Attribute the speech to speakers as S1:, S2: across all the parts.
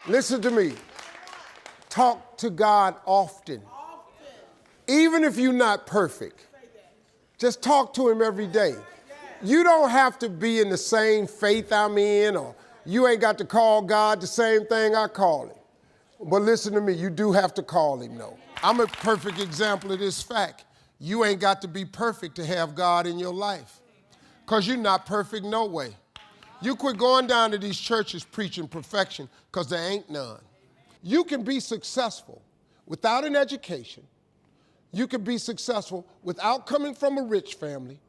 S1: Listen to me. Talk to God often. Even if you're not perfect, just talk to him every day. You don't have to be in the same faith I'm in, or you ain't got to call God the same thing I call him. But listen to me, you do have to call him, though. I'm a perfect example of this fact. You ain't got to be perfect to have God in your life, because you're not perfect no way. You quit going down to these churches preaching perfection, because there ain't none. You can be successful without an education. You can be successful without coming from a rich family.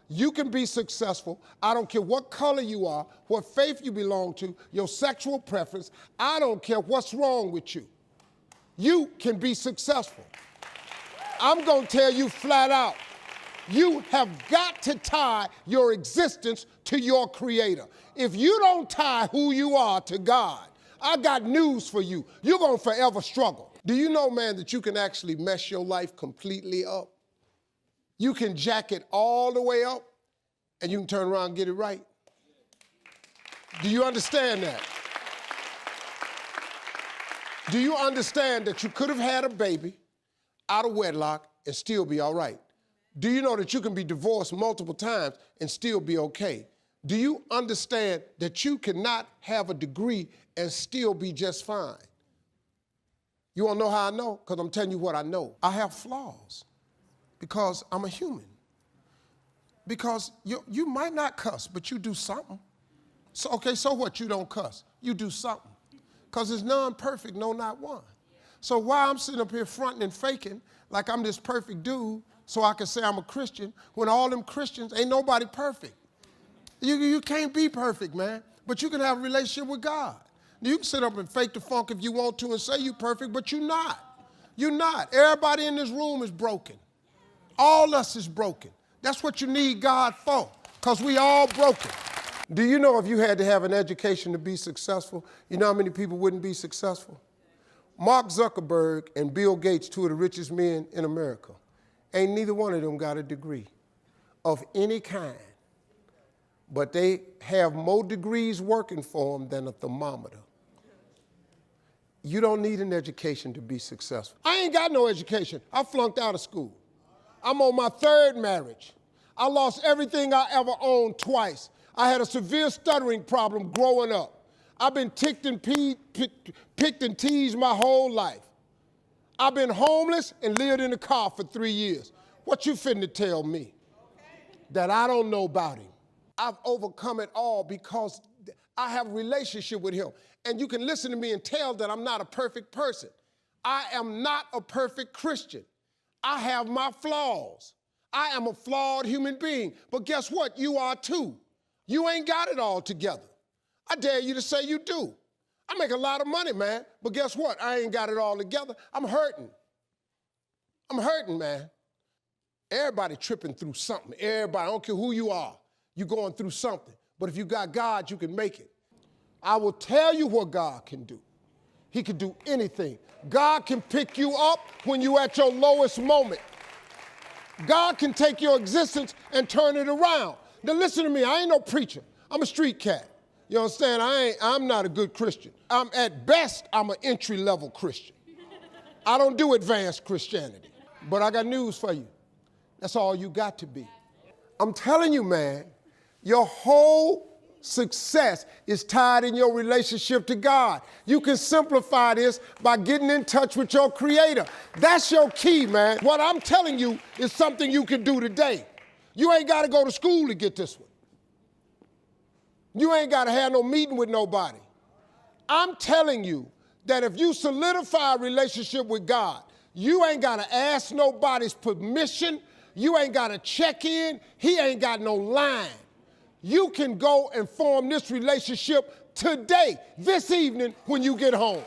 S1: You can be successful, I don't care what color you are, what faith you belong to, your sexual preference, I don't care what's wrong with you. You can be successful. I'm going to tell you flat out, you have got to tie your existence to your Creator. If you don't tie who you are to God, I got news for you. You're going to forever struggle. Do you know, man, that you can actually mess your life completely up? You can jack it all the way up, and you can turn around and get it right. Do you understand that? Do you understand that you could have had a baby out of wedlock and still be all right? Do you know that you can be divorced multiple times and still be okay? Do you understand that you cannot have a degree and still be just fine? You want to know how I know? Because I'm telling you what I know. I have flaws because I'm a human. Because you might not cuss, but you do something. So, okay, so what? You don't cuss. You do something. Because there's none perfect, no, not one. So while I'm sitting up here fronting and faking like I'm this perfect dude so I can say I'm a Christian, when all them Christians, ain't nobody perfect. You can't be perfect, man, but you can have a relationship with God. You can sit up and fake the funk if you want to and say you're perfect, but you're not. You're not. Everybody in this room is broken. All us is broken. That's what you need God for, because we all broken. Do you know if you had to have an education to be successful, you know how many people wouldn't be successful? Mark Zuckerberg and Bill Gates, two of the richest men in America, ain't neither one of them got a degree of any kind. But they have more degrees working for them than a thermometer. You don't need an education to be successful. I ain't got no education. I flunked out of school. I'm on my third marriage. I lost everything I ever owned twice. I had a severe stuttering problem growing up. I've been picked and teased my whole life. I've been homeless and lived in a car for 3 years. What you finna tell me? That I don't know about him? I've overcome it all because I have a relationship with him. And you can listen to me and tell that I'm not a perfect person. I am not a perfect Christian. I have my flaws. I am a flawed human being. But guess what? You are too. You ain't got it all together. I dare you to say you do. I make a lot of money, man. But guess what? I ain't got it all together. I'm hurting. I'm hurting, man. Everybody tripping through something. Everybody, I don't care who you are. You're going through something. But if you got God, you can make it. I will tell you what God can do. He can do anything. God can pick you up when you're at your lowest moment. God can take your existence and turn it around. Now listen to me, I ain't no preacher. I'm a street cat. You understand? I'm not a good Christian. At best, I'm an entry-level Christian. I don't do advanced Christianity. But I got news for you. That's all you got to be. I'm telling you, man, your whole success is tied in your relationship to God. You can simplify this by getting in touch with your Creator. That's your key, man. What I'm telling you is something you can do today. You ain't got to go to school to get this one. You ain't got to have no meeting with nobody. I'm telling you that if you solidify a relationship with God, you ain't got to ask nobody's permission. You ain't got to check in. He ain't got no line. You can go and form this relationship today, this evening, when you get home.